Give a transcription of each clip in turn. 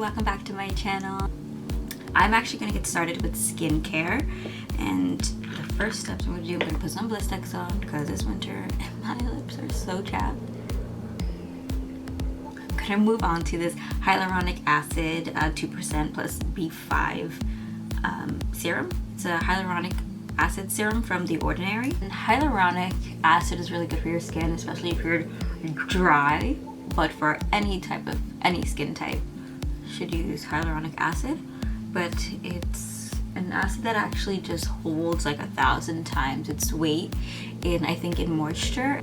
welcome back to my channel. I'm actually going to get started with skincare, and the first steps I'm going to do, I'm going to put some Badescu on because it's winter and my lips are so chapped. I'm going to move on to this hyaluronic acid 2% plus B5 serum. It's a hyaluronic acid serum from The Ordinary. And hyaluronic acid is really good for your skin, especially if you're dry, but for any skin type should use hyaluronic acid. But it's an acid that actually just holds like 1,000 times its weight in, I think, in moisture.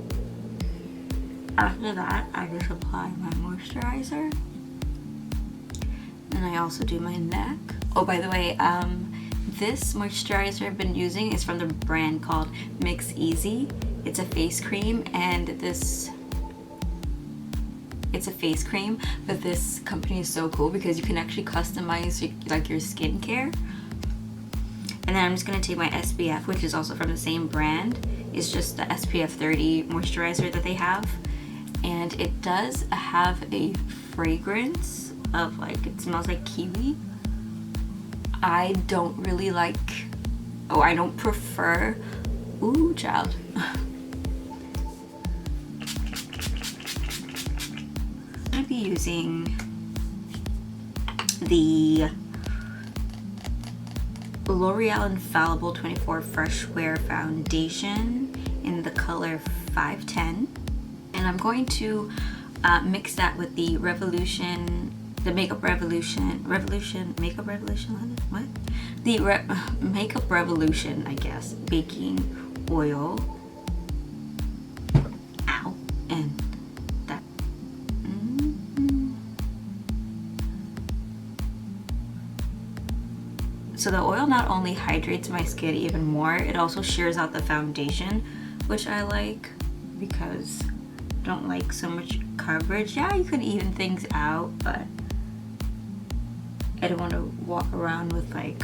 After that, I just apply my moisturizer, and I also do my neck. Oh, by the way, this moisturizer I've been using is from the brand called Mix Easy. It's a face cream, and it's a face cream, but this company is so cool because you can actually customize your skincare. And then I'm just gonna take my SPF, which is also from the same brand. It's just the SPF 30 moisturizer that they have, and it does have a fragrance of it smells like kiwi. I don't really like, I don't prefer, ooh child. I'm going to be using the L'Oreal Infallible 24 Fresh Wear Foundation in the color 510. And I'm going to mix that with the Makeup Revolution, I guess, baking oil. Ow, and that. So the oil not only hydrates my skin even more, it also shears out the foundation, which I like because I don't like so much coverage. Yeah, you could even things out, but I don't want to walk around with a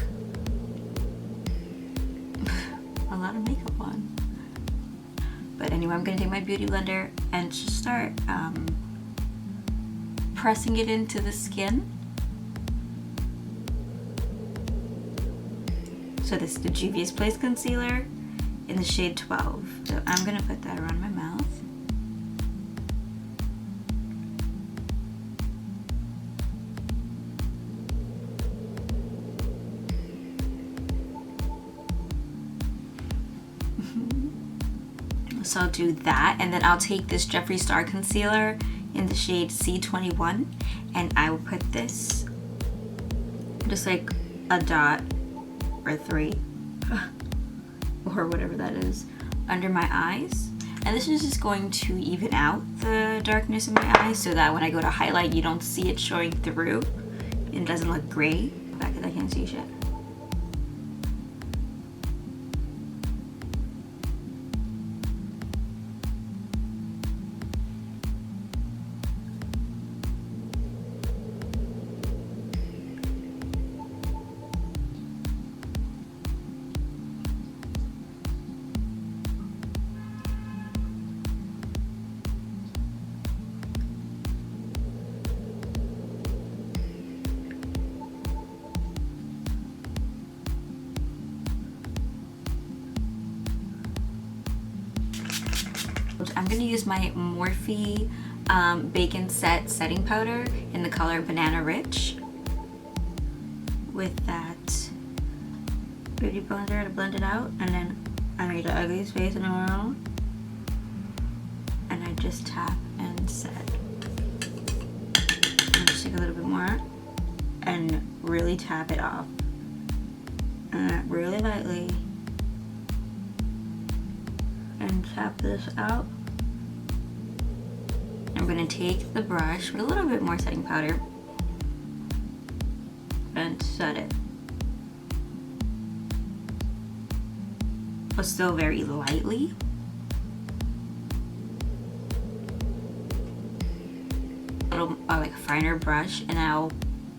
lot of makeup on. But anyway, I'm gonna take my beauty blender and just start pressing it into the skin. So this is the Juvia's Place concealer in the shade 12. So I'm gonna put that around my mouth. So I'll do that, and then I'll take this Jeffree Star concealer in the shade C21, and I will put this just like a dot or 3 or whatever that is under my eyes. And this is just going to even out the darkness in my eyes so that when I go to highlight, you don't see it showing through and it doesn't look gray. Back because I can't see shit. I'm going to use my Morphe Bacon Set setting powder in the color Banana Rich with that beauty blender to blend it out, and then I made the ugliest face in the world, and I just tap and set. And just take a little bit more and really tap it off, and really lightly, and tap this out. I'm going to take the brush with a little bit more setting powder and set it, but still very lightly. A little like a finer brush, and I'll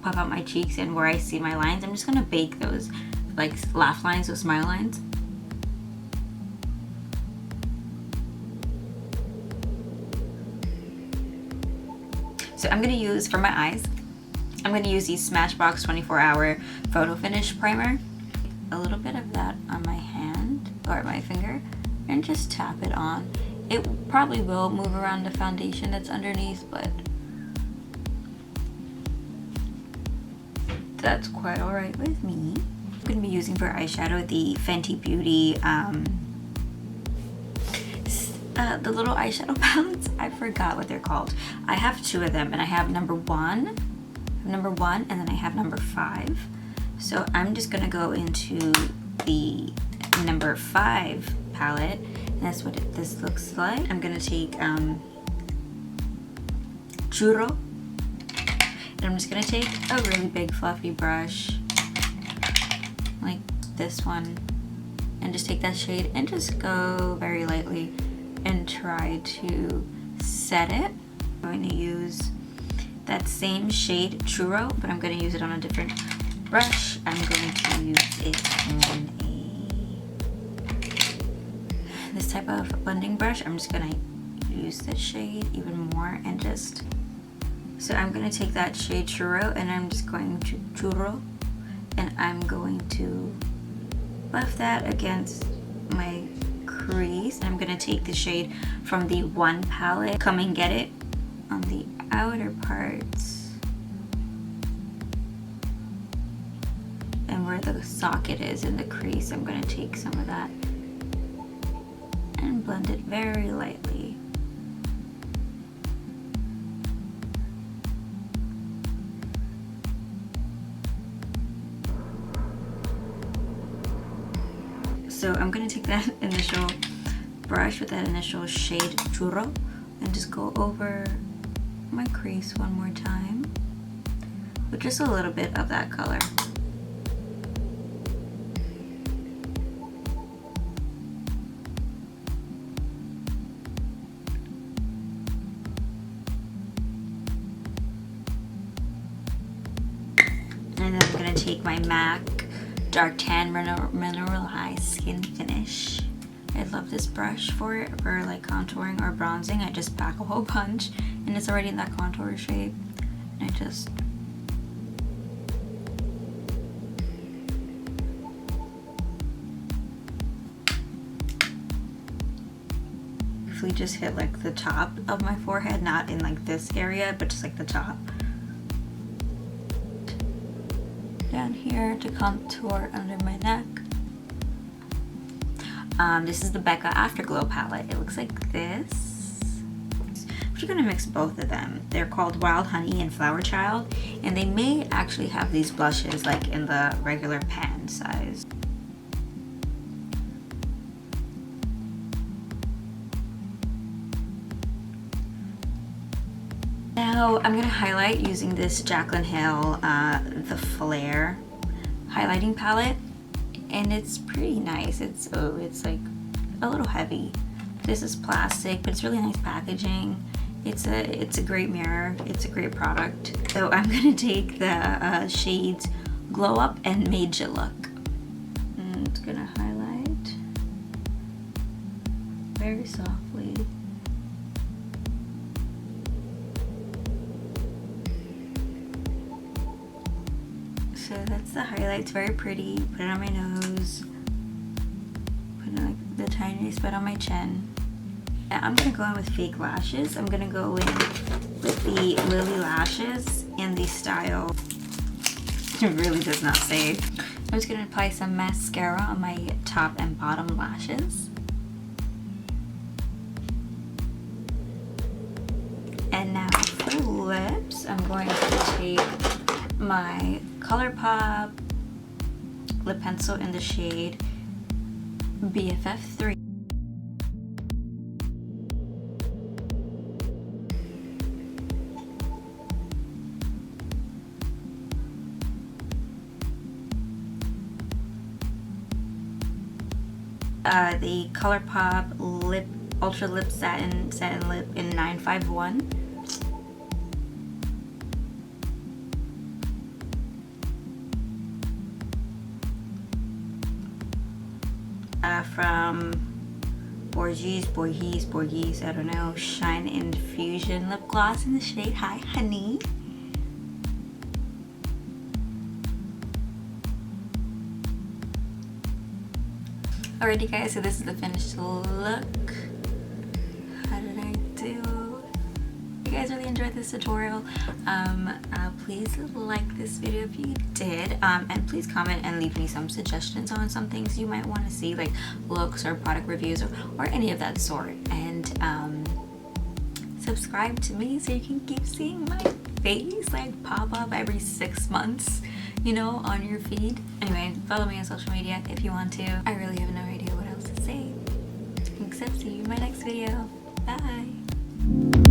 pop out my cheeks, and where I see my lines, I'm just going to bake those like laugh lines, those smile lines. So I'm going to use, for my eyes, I'm going to use the Smashbox 24-hour photo finish primer. A little bit of that on my hand or my finger and just tap it on. It probably will move around the foundation that's underneath, but that's quite alright with me. I'm going to be using for eyeshadow the Fenty Beauty, the little eyeshadow palettes. I forgot what they're called. I have two of them, and I have number one, and then I have number 5. So I'm just going to go into the number 5 palette, and that's what this looks like. I'm going to take Churro. And I'm just going to take a really big fluffy brush, like this one, and just take that shade and just go very lightly and try to set it. I'm going to use that same shade, Churro, but I'm going to use it on a different brush. I'm going to use it on this type of blending brush. I'm just going to use this shade even more and just... So I'm going to take that shade Churro and I'm just going to Churro and I'm going to buff that against my crease. And I'm going to take the shade from the one palette, Come and Get It, on the outer parts and where the socket is in the crease. I'm going to take some of that and blend it very lightly. So I'm going to take that initial brush with that initial shade Churro and just go over my crease one more time with just a little bit of that color. And then I'm going to take my MAC Dark Tan Mineralized Skin Finish. I love this brush for like contouring or bronzing. I just pack a whole bunch and it's already in that contour shape. And I just briefly just hit like the top of my forehead, not in like this area, but just like the top. Down here to contour under my neck. This is the Becca Afterglow palette. It looks like this. We're gonna mix both of them. They're called Wild Honey and Flower Child, and they may actually have these blushes like in the regular pan size. Now I'm gonna highlight using this Jaclyn Hill, the Flare highlighting palette, and it's pretty nice. It's like a little heavy. This is plastic, but it's really nice packaging. It's a great mirror. It's a great product. So I'm gonna take the shades Glow Up and Made Ya Look. And it's gonna highlight very softly. So that's the highlight. It's very pretty. Put it on my nose. Put it like the tiniest bit on my chin. Now I'm gonna go in with fake lashes. I'm gonna go in with the Lily Lashes in the style. It really does not say. I'm just gonna apply some mascara on my top and bottom lashes. And now for lips, I'm going to take my ColourPop lip pencil in the shade BFF3. The ColourPop lip Ultra Lip Satin Lip in 951. From Borgese, I don't know, Shine Infusion Lip Gloss in the shade Hi Honey. Alrighty guys, so this is the finished look. How did I do? If you guys really enjoyed this tutorial, please like this video if you did, and please comment and leave me some suggestions on some things you might want to see, like looks or product reviews or any of that sort. And subscribe to me so you can keep seeing my face like pop up every 6 months, you know, on your feed. Anyway, follow me on social media if you want to. I really have no idea what else to say except see you in my next video. Bye.